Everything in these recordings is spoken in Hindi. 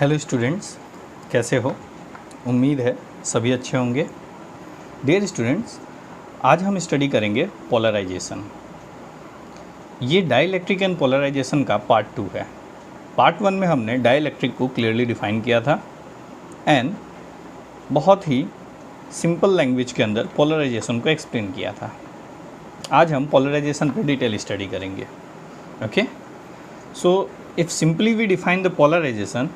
हेलो स्टूडेंट्स, कैसे हो? उम्मीद है सभी अच्छे होंगे। डियर स्टूडेंट्स, आज हम स्टडी करेंगे पोलराइजेशन। ये डाइलेक्ट्रिक एंड पोलराइजेशन का पार्ट 2 है। पार्ट 1 में हमने डाइलेक्ट्रिक को क्लियरली डिफाइन किया था एंड बहुत ही सिंपल लैंग्वेज के अंदर पोलराइजेशन को एक्सप्लेन किया था। आज हम पोलराइजेशन पे डिटेल स्टडी करेंगे। Okay, so if simply we define the polarisation,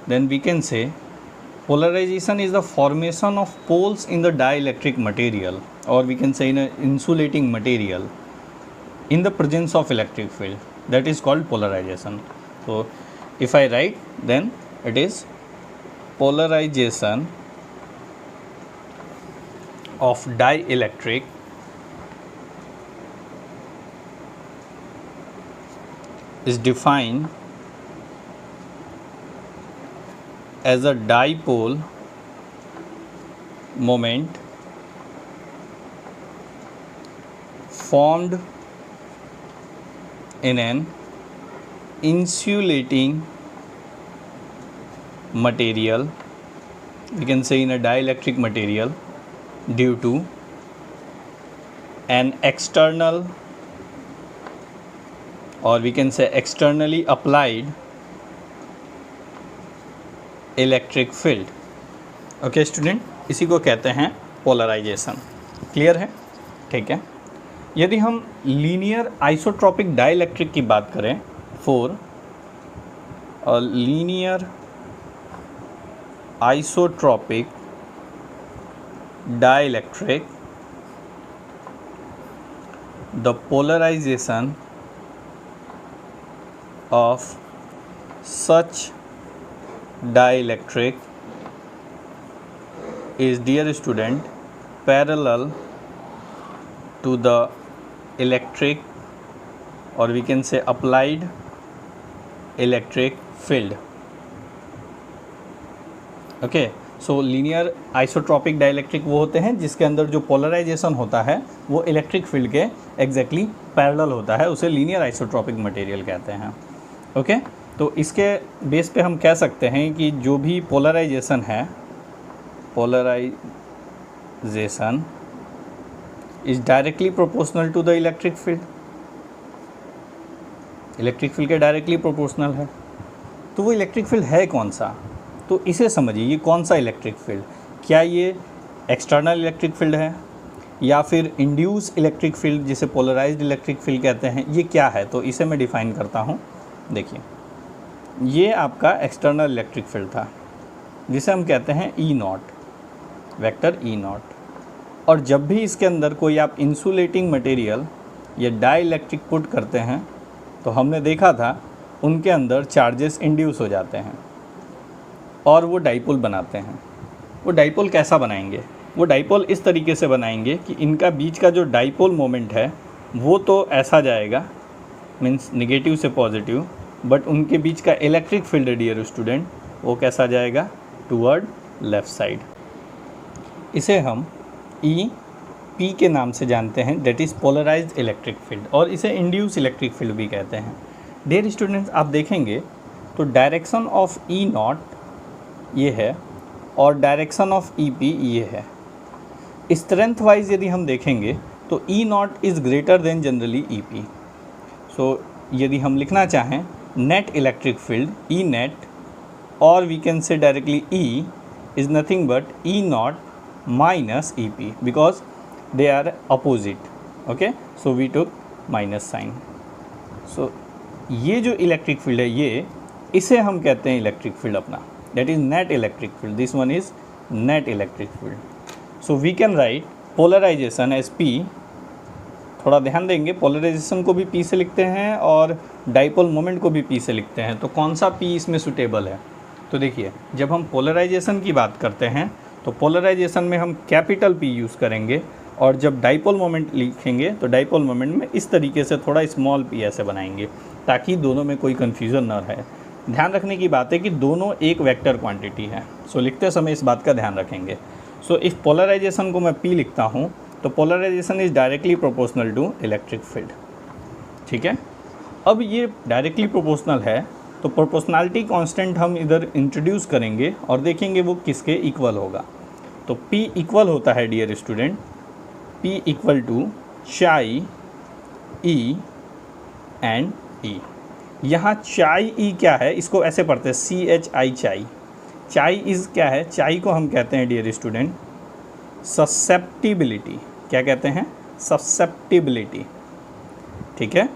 then we can say polarization is the formation of poles in the dielectric material, or we can say in an insulating material in the presence of electric field. That is called polarization. So if I write, then it is polarization of dielectric is defined as a dipole moment formed in an insulating material, we can say in a dielectric material, due to an external, or we can say externally applied electric field. Okay student, इसी को कहते हैं पोलराइजेशन। क्लियर है? ठीक है। यदि हम लीनियर आइसोट्रॉपिक डाइलेक्ट्रिक की बात करें, for linear isotropic dielectric, the polarisation of such dielectric is, dear student, parallel to the electric, or we can say applied electric field. Okay, so linear isotropic dielectric वो होते हैं जिसके अंदर जो पोलराइजेशन होता है वो इलेक्ट्रिक फील्ड के एग्जैक्टली पैरेलल होता है, उसे लीनियर आइसोट्रॉपिक मटेरियल कहते हैं। ओके, तो इसके बेस पे हम कह सकते हैं कि जो भी पोलराइजेशन है, polarisation is directly proportional to the electric field. Electric field के डायरेक्टली प्रोपोर्शनल है। तो वो इलेक्ट्रिक फील्ड है कौन सा? तो इसे समझिए, ये कौन सा इलेक्ट्रिक फील्ड? क्या ये एक्सटर्नल इलेक्ट्रिक फील्ड है या फिर इंड्यूस इलेक्ट्रिक फील्ड, जिसे पोलराइज्ड इलेक्ट्रिक फील्ड कहते हैं? ये क्या है? तो इसे मैं डिफाइन करता हूँ। देखिए, ये आपका एक्सटर्नल इलेक्ट्रिक फील्ड था जिसे हम कहते हैं ई नॉट, वेक्टर ई नॉट। और जब भी इसके अंदर कोई आप इंसुलेटिंग मटेरियल या डाइलेक्ट्रिक पुट करते हैं तो हमने देखा था उनके अंदर चार्जेस इंड्यूस हो जाते हैं और वो डाइपोल बनाते हैं। वो डाइपोल कैसा बनाएंगे? वो डाइपोल इस तरीके से बनाएंगे कि इनका बीच का जो डाइपोल मोमेंट है वो तो ऐसा जाएगा, मीन्स निगेटिव से पॉजिटिव, बट उनके बीच का इलेक्ट्रिक फील्ड, डियर स्टूडेंट, वो कैसा जाएगा? Toward left side. इसे हम ई पी के नाम से जानते हैं, that is polarised electric field, और इसे इंड्यूस इलेक्ट्रिक फील्ड भी कहते हैं। डियर स्टूडेंट्स, आप देखेंगे तो डायरेक्शन ऑफ ई नॉट ये है और डायरेक्शन ऑफ ई पी ये है। स्ट्रेंथ वाइज यदि हम देखेंगे तो E naught is greater than generally E P. So यदि हम लिखना चाहें net electric field, E net, or we can say directly E is nothing but E naught minus EP, because they are opposite. Okay, so we took minus sign. So ये जो इलेक्ट्रिक फील्ड है, ये इसे हम कहते हैं इलेक्ट्रिक फील्ड अपना, that is net electric field. This one is net electric field. So we can write polarization as P. थोड़ा ध्यान देंगे, पोलराइजेशन को भी पी से लिखते हैं और डाइपोल मोमेंट को भी पी से लिखते हैं, तो कौन सा पी इसमें सुटेबल है? तो देखिए, जब हम पोलराइजेशन की बात करते हैं तो पोलराइजेशन में हम कैपिटल पी यूज़ करेंगे, और जब डाइपोल मोमेंट लिखेंगे तो डाइपोल मोमेंट में इस तरीके से थोड़ा स्मॉल पी ऐसे बनाएंगे ताकि दोनों में कोई कन्फ्यूज़न ना रहे। ध्यान रखने की बात है कि दोनों एक वेक्टर क्वांटिटी है, सो लिखते समय इस बात का ध्यान रखेंगे। सो इस पोलराइजेशन को मैं पी लिखता हूँ तो polarisation is directly proportional to electric field. ठीक है, अब ये डायरेक्टली प्रोपोर्शनल है तो प्रोपोर्शनैलिटी कांस्टेंट हम इधर इंट्रोड्यूस करेंगे और देखेंगे वो किसके इक्वल होगा। तो P इक्वल होता है dear student, P equal to chi E and E। यहाँ चाई E क्या है, इसको ऐसे पढ़ते हैं CHI चाई। चाई इज़ क्या है, चाई को हम कहते हैं डियर स्टूडेंट ससेप्टिबिलिटी। क्या कहते हैं, ससेप्टिबिलिटी। ठीक है,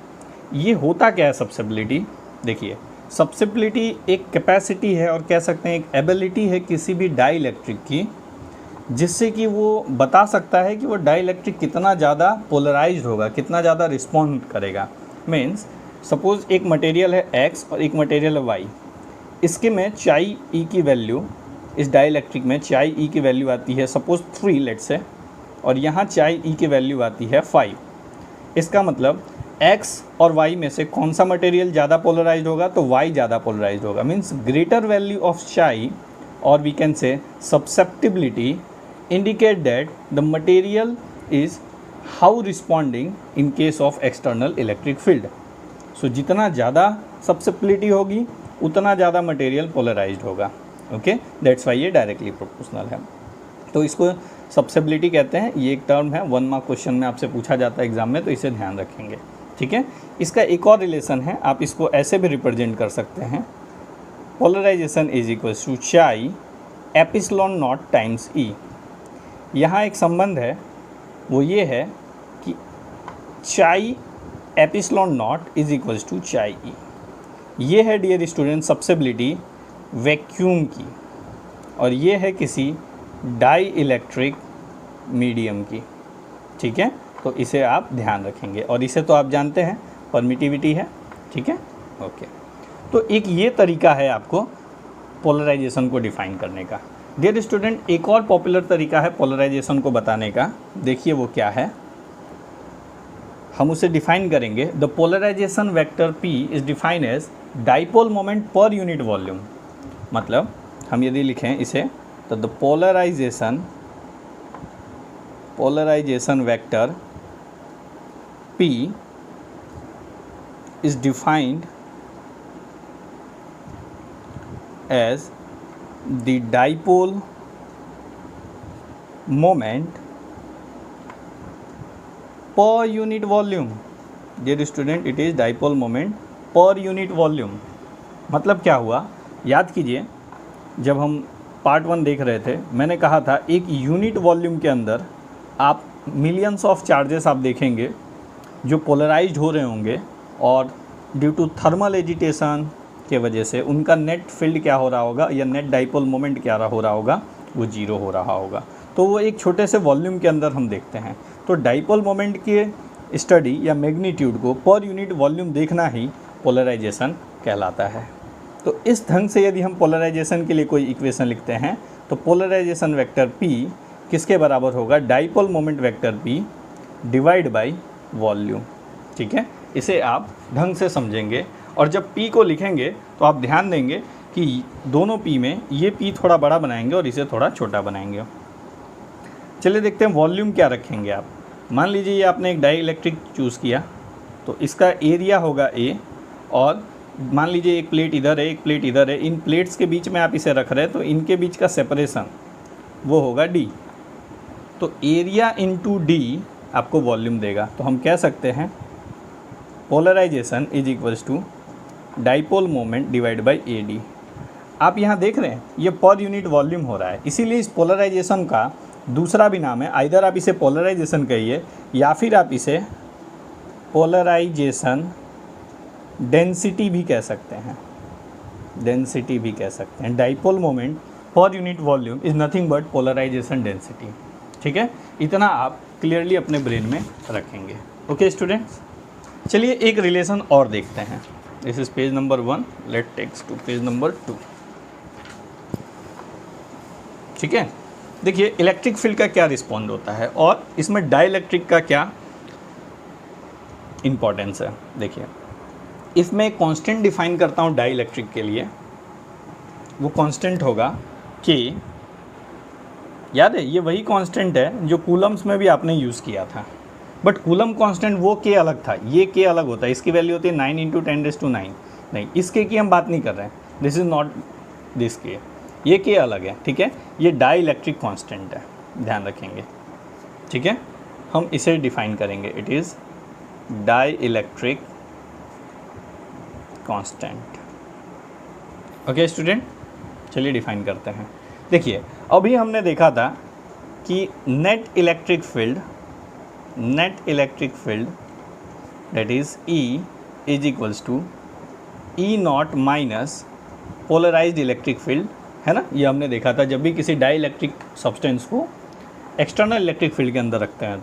ये होता क्या है ससेप्टिबिलिटी, देखिए ससेप्टिबिलिटी एक कैपेसिटी है और कह सकते हैं एक एबिलिटी है किसी भी डाइलेक्ट्रिक की, जिससे कि वो बता सकता है कि वो डाइलेक्ट्रिक कितना ज़्यादा पोलराइज्ड होगा, कितना ज़्यादा रिस्पॉन्ड करेगा। मीन्स सपोज़ एक मटेरियल है X और एक मटेरियल है Y, इसके में चाई E की वैल्यू, इस डाइलेक्ट्रिक में चाई E की वैल्यू आती है सपोज़ 3 लेट्स से, और यहाँ चाई E की वैल्यू आती है 5। इसका मतलब X और Y में से कौन सा मटेरियल ज़्यादा पोलराइज्ड होगा, तो Y ज़्यादा पोलराइज्ड होगा। Means greater value of chi और we can say susceptibility indicate that the material is how responding in case of external electric field. So जितना ज़्यादा ससेप्टिबिलिटी होगी उतना ज़्यादा मटेरियल पोलराइज्ड होगा। ओके, दैट्स वाई ये डायरेक्टली प्रोपोर्शनल है। तो इसको ससेप्टिबिलिटी कहते हैं। ये एक टर्म है, 1 मार्क क्वेश्चन में आपसे पूछा जाता है एग्जाम में, तो इसे ध्यान रखेंगे। ठीक है, इसका एक और रिलेशन है, आप इसको ऐसे भी रिप्रेजेंट कर सकते हैं, पोलराइजेशन इज इक्वल्स टू चाई एप्सिलॉन नॉट टाइम्स E। यहाँ एक संबंध है, वो ये है कि chi epsilon not is equals to chi E। ये है डियर स्टूडेंट ससेप्टिबिलिटी वैक्यूम की, और ये है किसी डाई इलेक्ट्रिक मीडियम की। ठीक है, तो इसे आप ध्यान रखेंगे, और इसे तो आप जानते हैं परमिटिविटी है। ठीक है, ओके। तो एक ये तरीका है आपको पोलराइजेशन को डिफाइन करने का। डियर स्टूडेंट, एक और पॉपुलर तरीका है पोलराइजेशन को बताने का, देखिए वो क्या है, हम उसे डिफाइन करेंगे। The polarisation vector P is defined as dipole moment per unit volume. मतलब हम यदि लिखें इसे, तो the polarisation vector P is defined as the dipole moment per unit volume. Dear student, it is dipole moment per unit volume. मतलब क्या हुआ, याद कीजिए जब हम पार्ट 1 देख रहे थे, मैंने कहा था एक यूनिट वॉल्यूम के अंदर आप मिलियंस ऑफ चार्जेस आप देखेंगे जो पोलराइज्ड हो रहे होंगे, और ड्यू टू थर्मल एजिटेशन के वजह से उनका नेट फील्ड क्या हो रहा होगा, या नेट डाइपोल मोमेंट क्या हो रहा होगा, वो 0 हो रहा होगा। तो वो एक छोटे से वॉल्यूम के अंदर हम देखते हैं। तो डाइपोल मोमेंट के स्टडी या मैग्नीट्यूड को पर यूनिट वॉल्यूम देखना ही पोलराइजेशन कहलाता है। तो इस ढंग से यदि हम पोलराइजेशन के लिए कोई इक्वेशन लिखते हैं, तो पोलराइजेशन वेक्टर P किसके बराबर होगा, dipole moment vector P divide by volume. ठीक है, इसे आप ढंग से समझेंगे, और जब P को लिखेंगे तो आप ध्यान देंगे कि दोनों P में ये P थोड़ा बड़ा बनाएंगे और इसे थोड़ा छोटा बनाएंगे। चलिए देखते हैं वॉल्यूम क्या रखेंगे आप। मान लीजिए ये आपने एक डाई इलेक्ट्रिक चूज़ किया, तो इसका एरिया होगा A, और मान लीजिए एक प्लेट इधर है, एक प्लेट इधर है, इन प्लेट्स के बीच में आप इसे रख रहे हैं, तो इनके बीच का सेपरेशन वो होगा D। तो एरिया इंटू D आपको वॉल्यूम देगा। तो हम कह सकते हैं polarisation is equals to dipole moment divide by AD। आप यहाँ देख रहे हैं ये पर यूनिट वॉल्यूम हो रहा है, इसीलिए इस पोलराइजेशन का दूसरा भी नाम है, आइदर आप इसे पोलराइजेशन कहिए या फिर आप इसे पोलराइजेशन डेंसिटी भी कह सकते हैं, डेंसिटी भी कह सकते हैं। Dipole moment per unit volume is nothing but polarisation density. ठीक है, इतना आप क्लियरली अपने ब्रेन में रखेंगे। ओके स्टूडेंट्स, चलिए एक रिलेशन और देखते हैं। This is page number 1, let takes to page number 2। ठीक है, देखिए इलेक्ट्रिक फील्ड का क्या रिस्पॉन्ड होता है और इसमें डाइलेक्ट्रिक का क्या इम्पोर्टेंस है। देखिए इफ़ मैं कांस्टेंट डिफाइन करता हूँ डाइलेक्ट्रिक के लिए, वो कांस्टेंट होगा K। याद है ये वही कांस्टेंट है जो कूलम्स में भी आपने यूज़ किया था, बट कूलम कांस्टेंट वो K अलग था, ये K अलग होता है। इसकी वैल्यू होती है 9 × 10⁹। नहीं, इस के की हम बात नहीं कर रहे हैं, दिस इज़ नॉट दिस के, ये के अलग है, ठीक है। ये डाई इलेक्ट्रिक कॉन्स्टेंट है, ध्यान रखेंगे, ठीक है। हम इसे डिफाइन करेंगे, it is dielectric constant. Okay student, चलिए डिफाइन करते हैं। देखिए अभी हमने देखा था कि net electric field that is E is equals to E not minus polarised electric field, है ना। ये हमने देखा था जब भी किसी डाई इलेक्ट्रिक सब्सटेंस को एक्सटर्नल इलेक्ट्रिक फील्ड के अंदर रखते हैं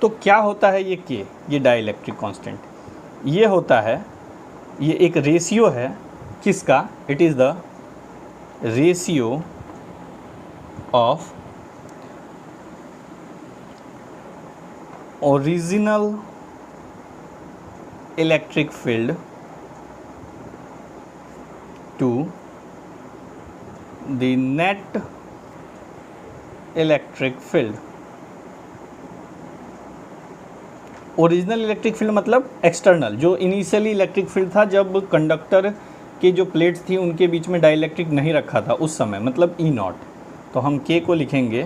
तो क्या होता है, ये के, ये डाई इलेक्ट्रिक कॉन्स्टेंट, ये होता है, ये एक रेशियो है किसका, it is the ratio of original electric field to the net electric field. Original electric field मतलब एक्सटर्नल, जो इनिशियली इलेक्ट्रिक फील्ड था जब कंडक्टर की जो प्लेट्स थी उनके बीच में डाइलेक्ट्रिक नहीं रखा था उस समय, मतलब E नॉट। तो हम K को लिखेंगे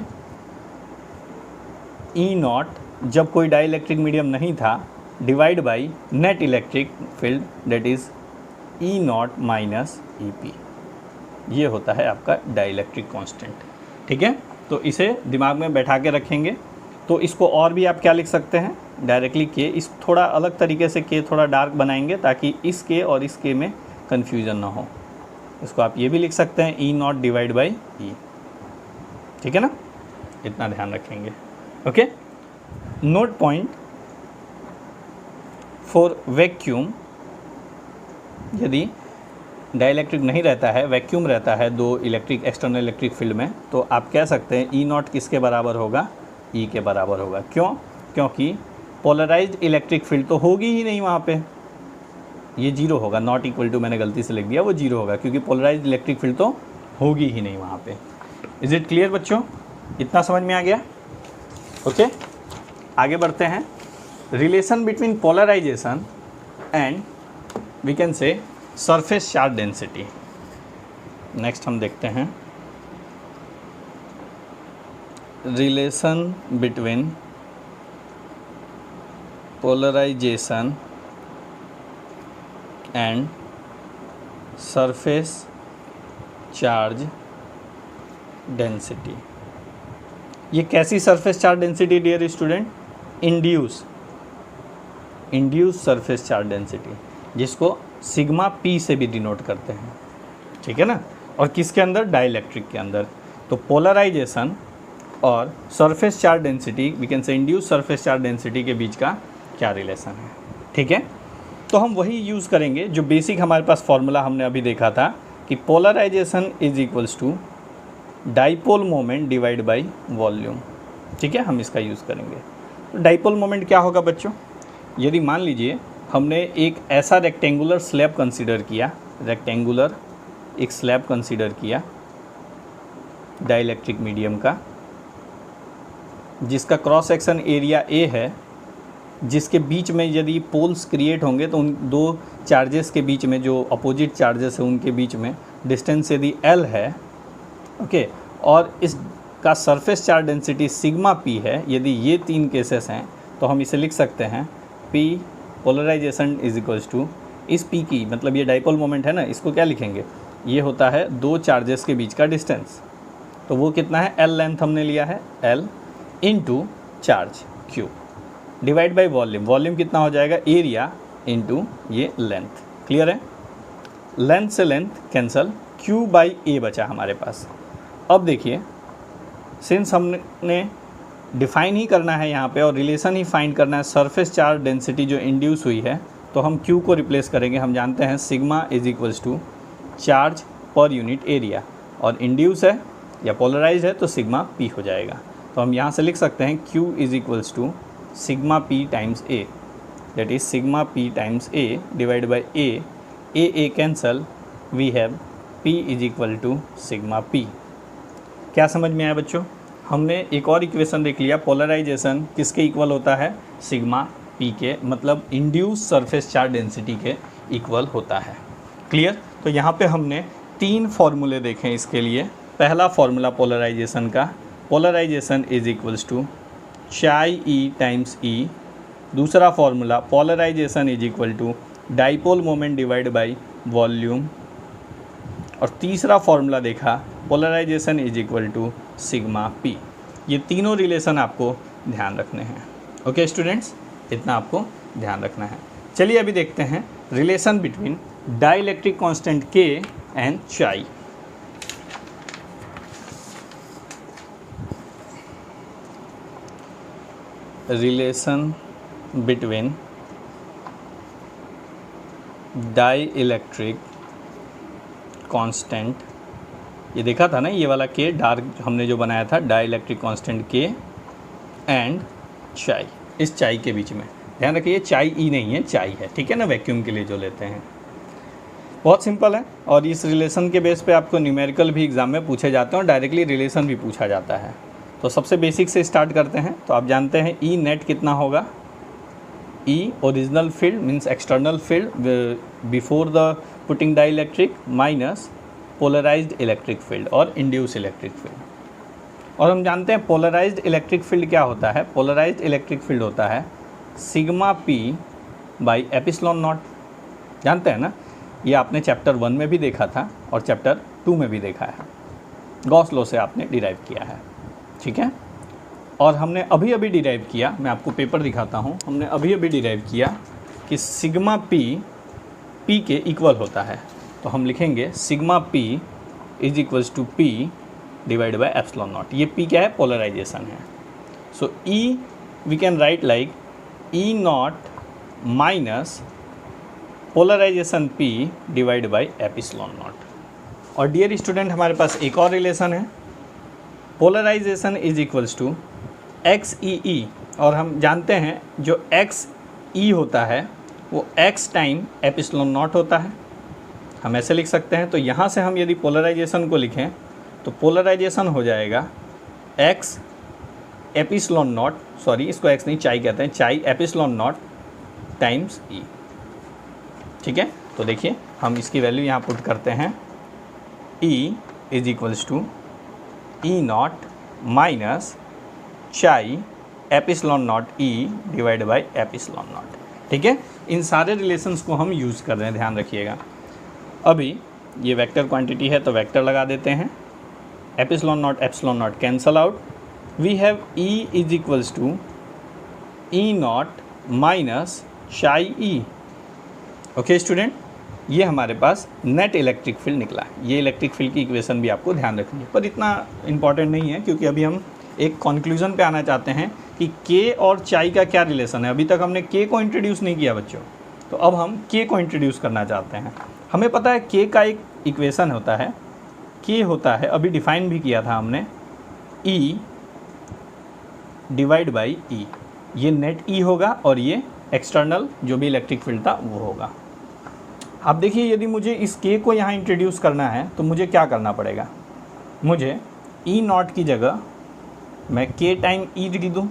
E नॉट जब कोई डाइलेक्ट्रिक मीडियम नहीं था, divide by net electric field that is E not minus EP। ये होता है आपका डाइलेक्ट्रिक कांस्टेंट, ठीक है। तो इसे दिमाग में बैठा के रखेंगे। तो इसको और भी आप क्या लिख सकते हैं, डायरेक्टली के, इस थोड़ा अलग तरीके से के थोड़ा डार्क बनाएंगे ताकि इस के और इस के में कन्फ्यूज़न ना हो। इसको आप ये भी लिख सकते हैं E not divide by E, ठीक है ना, इतना ध्यान रखेंगे। Okay, note point for vacuum, यदि डाइलेक्ट्रिक नहीं रहता है, वैक्यूम रहता है दो इलेक्ट्रिक एक्सटर्नल इलेक्ट्रिक फील्ड में, तो आप कह सकते हैं E नॉट किसके बराबर होगा, E के बराबर होगा। क्यों, क्योंकि पोलराइज्ड इलेक्ट्रिक फील्ड तो होगी ही नहीं वहाँ पे, ये जीरो होगा, नॉट इक्वल टू मैंने गलती से लिख दिया, वो जीरो होगा क्योंकि पोलराइज्ड इलेक्ट्रिक फील्ड तो होगी ही नहीं वहाँ पे। इज़ इट क्लियर बच्चों, इतना समझ में आ गया। ओके, आगे बढ़ते हैं। Relation between polarisation and we can say surface charge density, next हम देखते हैं relation between polarisation and surface charge density. ये कैसी surface charge density dear student, induce surface charge density, जिसको सिग्मा पी से भी डिनोट करते हैं, ठीक है ना। और किसके अंदर, डाइलेक्ट्रिक के अंदर। तो पोलराइजेशन और surface charge density, we can say induce surface charge density के बीच का क्या रिलेशन है, ठीक है। तो हम वही यूज़ करेंगे जो बेसिक हमारे पास फॉर्मूला हमने अभी देखा था कि polarisation is equals to dipole moment divide by volume, ठीक है, हम इसका यूज़ करेंगे। तो डाइपोल मोमेंट क्या होगा बच्चों, यदि मान लीजिए हमने एक ऐसा रेक्टेंगुलर स्लैब कंसीडर किया, एक स्लैब कंसीडर किया डाइलेक्ट्रिक मीडियम का, जिसका क्रॉस सेक्शन एरिया A है, जिसके बीच में यदि पोल्स क्रिएट होंगे तो उन दो चार्जेस के बीच में, जो अपोजिट चार्जेस हैं उनके बीच में डिस्टेंस यदि L है, ओके, और इसका surface charge density sigma P है, यदि ये तीन केसेस हैं तो हम इसे लिख सकते हैं P polarisation is equals to, इस P की मतलब ये डाइपोल मोमेंट है ना, इसको क्या लिखेंगे, ये होता है दो चार्जेस के बीच का डिस्टेंस। तो वो कितना है, L लेंथ हमने लिया है, L into charge Q divide by volume, volume कितना हो जाएगा, एरिया इंटू ये लेंथ। क्लियर है, लेंथ से length cancel, Q by A बचा हमारे पास। अब देखिए, सिंस हमने डिफाइन ही करना है यहाँ पे और रिलेशन ही फाइंड करना है सरफेस चार्ज डेंसिटी जो इंड्यूस हुई है, तो हम Q को रिप्लेस करेंगे। हम जानते हैं sigma is equals to charge per unit area, और इंड्यूस है या पोलराइज है तो सिग्मा P हो जाएगा। तो हम यहाँ से लिख सकते हैं Q is equals to sigma P times A, that is sigma P times A divide by A cancel, we have P is equal to sigma P। क्या समझ में आया बच्चों, हमने एक और इक्वेशन देख लिया, पोलराइजेशन किसके इक्वल होता है, सिग्मा P के, मतलब इंड्यूस सरफेस चार्ज डेंसिटी के इक्वल होता है। क्लियर? तो यहाँ पे हमने 3 फॉर्मूले देखे इसके लिए। पहला फॉर्मूला पोलराइजेशन का, polarisation is equals to chi E times E. दूसरा formula polarisation is equal to dipole moment divide by volume. और तीसरा फॉर्मूला देखा polarisation is equal to sigma P. ये तीनों रिलेशन आपको ध्यान रखने हैं। ओके स्टूडेंट्स, इतना आपको ध्यान रखना है। चलिए अभी देखते हैं रिलेशन बिटवीन डाइलेक्ट्रिक कांस्टेंट के एंड चाई। रिलेशन बिटवीन डाइलेक्ट्रिक कांस्टेंट, ये देखा था ना, ये वाला के डार्क हमने जो बनाया था, डाइलेक्ट्रिक कांस्टेंट के एंड चाई, इस चाई के बीच में। ध्यान रखिए चाई ई नहीं है, चाई है, ठीक है ना, वैक्यूम के लिए जो लेते हैं। बहुत सिंपल है और इस रिलेशन के बेस पे आपको न्यूमेरिकल भी एग्जाम में पूछे जाते हैं और डायरेक्टली रिलेशन भी पूछा जाता है। तो सबसे बेसिक से स्टार्ट करते हैं। तो आप जानते हैं ई नेट कितना होगा, E original field means external field before the putting dielectric minus polarised electric field और इंड्यूस इलेक्ट्रिक फील्ड। और हम जानते हैं पोलराइज्ड इलेक्ट्रिक फील्ड क्या होता है। पोलराइज्ड इलेक्ट्रिक फील्ड होता है sigma P by epsilon not. जानते हैं ना, ये आपने चैप्टर 1 में भी देखा था और चैप्टर 2 में भी देखा है, गॉस लॉ से आपने डिराइव किया है, ठीक है। और हमने अभी अभी डिराइव किया, मैं आपको पेपर दिखाता हूँ, हमने अभी अभी डिराइव किया कि सिग्मा पी के इक्वल होता है। तो हम लिखेंगे sigma P is equals to P divide by epsilon naught. ये पी क्या है, पोलराइजेशन है। So E we can write like E not minus polarisation P divide by epsilon naught. और डियर स्टूडेंट, हमारे पास एक और रिलेशन है, polarisation is equals to x E. और हम जानते हैं जो एक्स ई होता है वो एक्स टाइम एप्सिलॉन नॉट होता है, हम ऐसे लिख सकते हैं। तो यहाँ से हम यदि पोलराइजेशन को लिखें तो पोलराइजेशन हो जाएगा एक्स एप्सिलॉन नॉट, सॉरी इसको एक्स नहीं चाई कहते हैं, चाई एप्सिलॉन नॉट टाइम्स ई, ठीक है। तो देखिए हम इसकी वैल्यू यहाँ पुट करते हैं, E is equals to E not minus chi epsilon naught E divide by epsilon naught, ठीक है। इन सारे रिलेशंस को हम यूज़ कर रहे हैं, ध्यान रखिएगा। अभी ये वेक्टर क्वांटिटी है तो वेक्टर लगा देते हैं, epsilon not cancel out, we have E is equals to E not minus chi E. Okay student, ये हमारे पास नेट इलेक्ट्रिक फील्ड निकला है। ये इलेक्ट्रिक फील्ड की इक्वेशन भी आपको ध्यान रखनी है, पर इतना इंपॉर्टेंट नहीं है क्योंकि अभी हम एक कंक्लूजन पे आना चाहते हैं कि के और चाई का क्या रिलेशन है। अभी तक हमने के को इंट्रोड्यूस नहीं किया बच्चों, तो अब हम के को इंट्रोड्यूस करना चाहते हैं। हमें पता है के का एक इक्वेशन होता है, के होता है, अभी डिफाइन भी किया था हमने, ई डिवाइड बाई ई। ये नेट ई होगा और ये एक्सटर्नल जो भी इलेक्ट्रिक फील्ड था वो होगा। अब देखिए यदि मुझे इस के को यहाँ इंट्रोड्यूस करना है तो मुझे क्या करना पड़ेगा, मुझे ई नॉट की जगह मैं के टाइम ई लिख दूँ,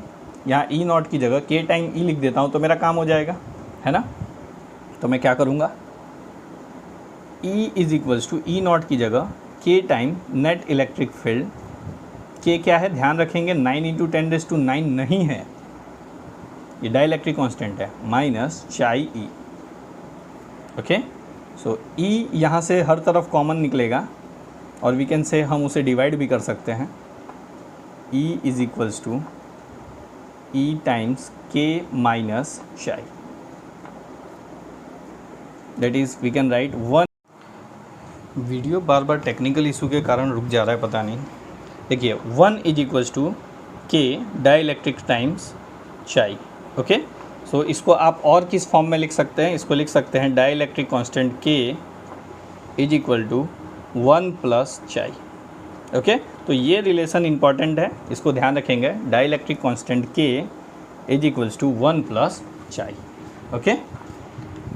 यहाँ ई नॉट की जगह के टाइम ई लिख देता हूँ तो मेरा काम हो जाएगा, है ना। तो मैं क्या करूँगा, E is equals to E not की जगह के टाइम नेट इलेक्ट्रिक फील्ड, के क्या है ध्यान रखेंगे 9 × 10⁹ नहीं है, ये डाइलेक्ट्रिक कांस्टेंट है, माइनस चाई ई। ओके, सो ई यहाँ से हर तरफ कॉमन निकलेगा और वी कैन से हम उसे डिवाइड भी कर सकते हैं, E is equals to E times K minus chi, that is we can write 1। Video बार बार टेक्निकल इशू के कारण रुक जा रहा है, पता नहीं। देखिए 1 इज इक्वल्स टू के डाइलेक्ट्रिक टाइम्स चाई। ओके, सो इसको आप और किस फॉर्म में लिख सकते हैं, इसको लिख सकते हैं डाइलेक्ट्रिक कांस्टेंट के इज इक्वल टू 1 प्लस चाई। ओके, तो ये रिलेशन इंपॉर्टेंट है, इसको ध्यान रखेंगे, डाइलेक्ट्रिक कांस्टेंट के इज इक्वल्स टू 1 प्लस चाई। ओके,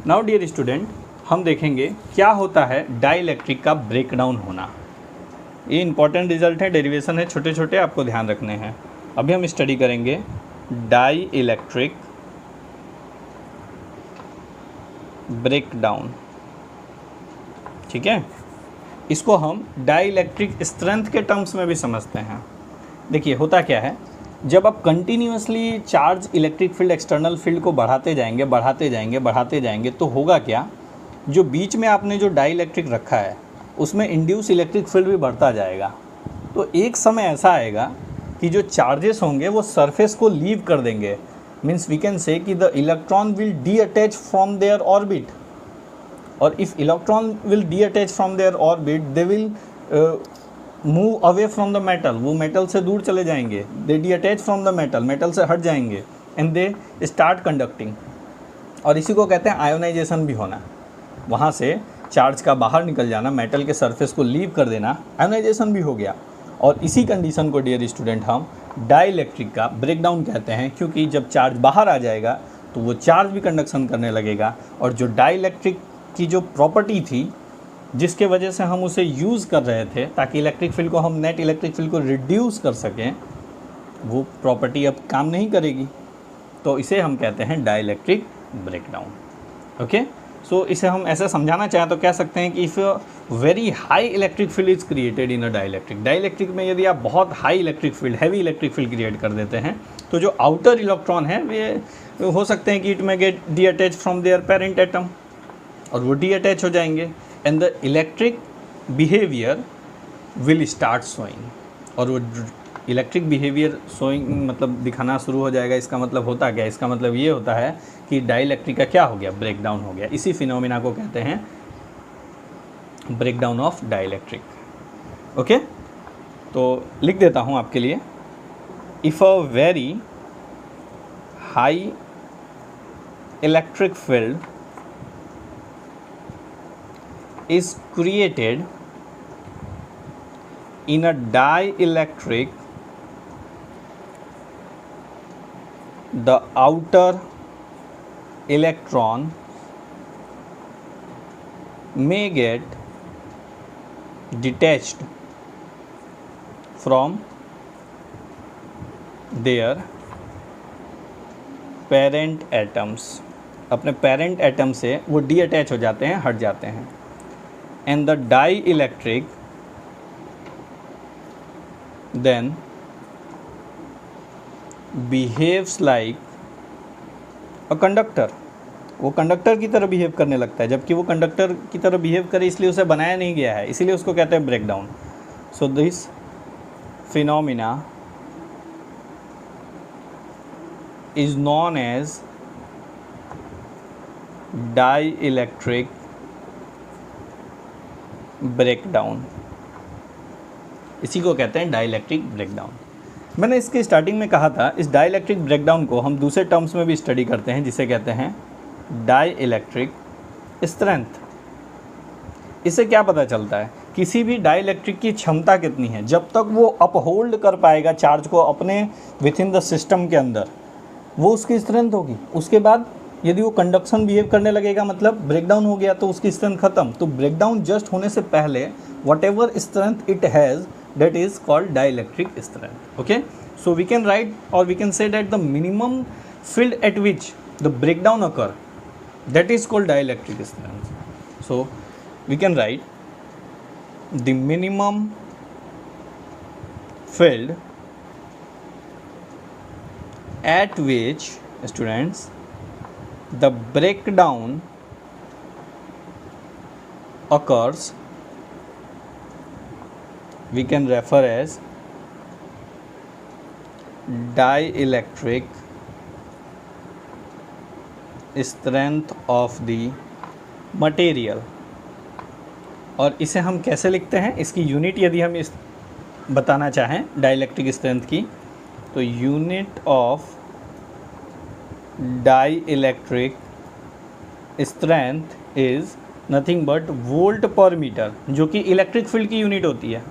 नाउ डियर स्टूडेंट, हम देखेंगे क्या होता है डाइलेक्ट्रिक का ब्रेकडाउन होना। ये इंपॉर्टेंट रिजल्ट है, डेरिवेशन है, छोटे छोटे आपको ध्यान रखने हैं। अभी हम स्टडी करेंगे डाई इलेक्ट्रिक ब्रेक डाउन, ठीक है। इसको हम डाई इलेक्ट्रिक स्ट्रेंथ के टर्म्स में भी समझते हैं। देखिए होता क्या है, जब आप continuously charge electric field external field को बढ़ाते जाएंगे तो होगा क्या, जो बीच में आपने जो डाई इलेक्ट्रिक रखा है उसमें इंड्यूस इलेक्ट्रिक फील्ड भी बढ़ता जाएगा। तो एक समय ऐसा आएगा कि जो चार्जेस होंगे वो सरफेस को लीव कर देंगे, मीन्स वी कैन से कि the electron will detach from their orbit, और if electron will detach from their orbit they will move away from the metal, वो मेटल से दूर चले जाएंगे, they detach from the metal, metal से हट जाएंगे, एंड दे स्टार्ट कंडक्टिंग, और इसी को कहते हैं आयोनाइजेशन भी होना। वहाँ से चार्ज का बाहर निकल जाना, मेटल के सरफेस को लीव कर देना, आयोनाइजेशन भी हो गया। और इसी कंडीशन को डियर स्टूडेंट हम डाई इलेक्ट्रिक का ब्रेकडाउन कहते हैं, क्योंकि जब चार्ज बाहर आ जाएगा तो वो चार्ज भी कंडक्शन करने लगेगा, और जो डाई इलेक्ट्रिक की जो प्रॉपर्टी थी जिसके वजह से हम उसे यूज़ कर रहे थे ताकि इलेक्ट्रिक फील्ड को हम नेट इलेक्ट्रिक फील्ड को रिड्यूस कर सकें, वो प्रॉपर्टी अब काम नहीं करेगी। तो इसे हम कहते हैं डाई इलेक्ट्रिक ब्रेकडाउन। ओके, सो इसे हम ऐसे समझाना चाहें तो कह सकते हैं कि if very high electric field is created in a dielectric में यदि आप बहुत high electric field, heavy electric field create कर देते हैं तो जो आउटर इलेक्ट्रॉन है वे हो सकते हैं कि इट में get detach from their parent atom, और वो डी अटैच हो जाएंगे, and the electric behaviour will start showing, और वो इलेक्ट्रिक बिहेवियर शोइंग मतलब दिखाना शुरू हो जाएगा। इसका मतलब होता क्या है, इसका मतलब ये होता है कि डाई इलेक्ट्रिक का क्या हो गया, ब्रेकडाउन हो गया। इसी फिनोमिना को कहते हैं breakdown of dielectric. Okay, तो लिख देता हूँ आपके लिए, if a very high electric field is created in a dielectric, the outer electron may get detached from their parent atoms, अपने पेरेंट एटम से वो डी अटैच हो जाते हैं, हट जाते हैं, and the dielectric then behaves like a conductor, वो कंडक्टर की तरह बिहेव करने लगता है, जबकि वो कंडक्टर की तरह बिहेव करे इसलिए उसे बनाया नहीं गया है, इसीलिए उसको कहते हैं breakdown. So this phenomena is known as dielectric breakdown, इसी को कहते हैं डाइइलेक्ट्रिक ब्रेकडाउन। मैंने इसके स्टार्टिंग में कहा था, इस डाइइलेक्ट्रिक ब्रेकडाउन को हम दूसरे टर्म्स में भी स्टडी करते हैं, जिसे कहते हैं डाइइलेक्ट्रिक स्ट्रेंथ। इससे क्या पता चलता है, किसी भी डाइइलेक्ट्रिक की क्षमता कितनी है, जब तक वो अपहोल्ड कर पाएगा चार्ज को अपने विथ इन द सिस्टम के अंदर, वो उसकी स्ट्रेंथ होगी। उसके बाद यदि वो कंडक्शन बिहेव करने लगेगा, मतलब ब्रेकडाउन हो गया, तो उसकी स्ट्रेंथ खत्म। तो ब्रेकडाउन जस्ट होने से पहले what ever strength it has, that is called dielectric strength. Okay, so we can write or we can say that the minimum field at which the breakdown occur, that is called dielectric strength. So we can write the minimum field at which, students, the breakdown occurs, we can refer as dielectric strength of the material। और इसे हम कैसे लिखते हैं, इसकी यूनिट यदि हम इस बताना चाहें डाइइलेक्ट्रिक स्ट्रेंथ की, तो unit of dielectric strength is nothing but volt पर मीटर, जो कि इलेक्ट्रिक फील्ड की यूनिट होती है।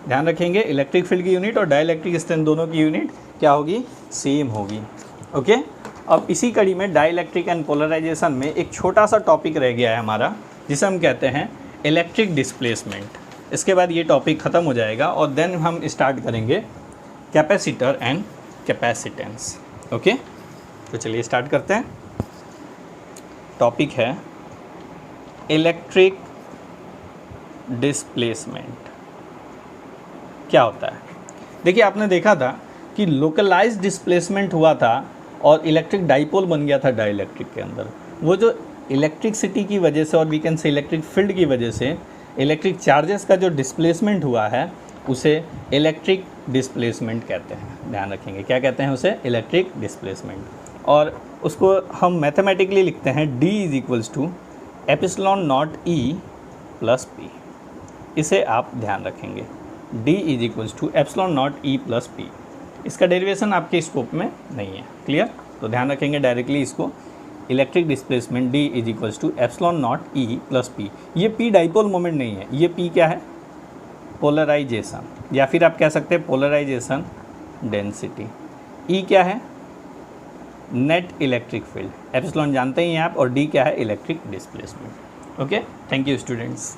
ध्यान रखेंगे, इलेक्ट्रिक फील्ड की यूनिट और डाइइलेक्ट्रिक स्ट्रेंथ दोनों की यूनिट क्या होगी, सेम होगी। ओके, अब इसी कड़ी में डाइइलेक्ट्रिक एंड पोलराइजेशन में एक छोटा सा टॉपिक रह गया है हमारा, जिसे हम कहते हैं इलेक्ट्रिक डिस्प्लेसमेंट। इसके बाद ये टॉपिक ख़त्म हो जाएगा और देन हम स्टार्ट करेंगे कैपेसिटर एंड कैपेसिटेंस। ओके, तो चलिए स्टार्ट करते हैं। टॉपिक है इलेक्ट्रिक डिस्प्लेसमेंट क्या होता है? देखिए, आपने देखा था कि लोकलाइज्ड डिस्प्लेसमेंट हुआ था और इलेक्ट्रिक डाइपोल बन गया था डाइलेक्ट्रिक के अंदर। वो जो इलेक्ट्रिसिटी की वजह से और we can say electric field की वजह से इलेक्ट्रिक चार्जेस का जो डिस्प्लेसमेंट हुआ है उसे इलेक्ट्रिक डिस्प्लेसमेंट कहते हैं। ध्यान रखेंगे, क्या कहते हैं उसे? Electric displacement. और उसको हम मैथमेटिकली लिखते हैं D is equals to epsilon not E plus P। इसे आप ध्यान रखेंगे, D is equals to epsilon not E plus P। इसका डेरिवेशन आपके स्कोप में नहीं है, क्लियर? तो ध्यान रखेंगे डायरेक्टली इसको, electric displacement D is equals to epsilon not E plus P। ये P डाइपोल मोमेंट नहीं है, ये P क्या है? पोलराइजेशन, या फिर आप कह सकते हैं पोलराइजेशन डेंसिटी। E क्या है? Net electric field. एप्सिलॉन जानते ही हैं आप, और D क्या है? Electric displacement. Okay, thank you students.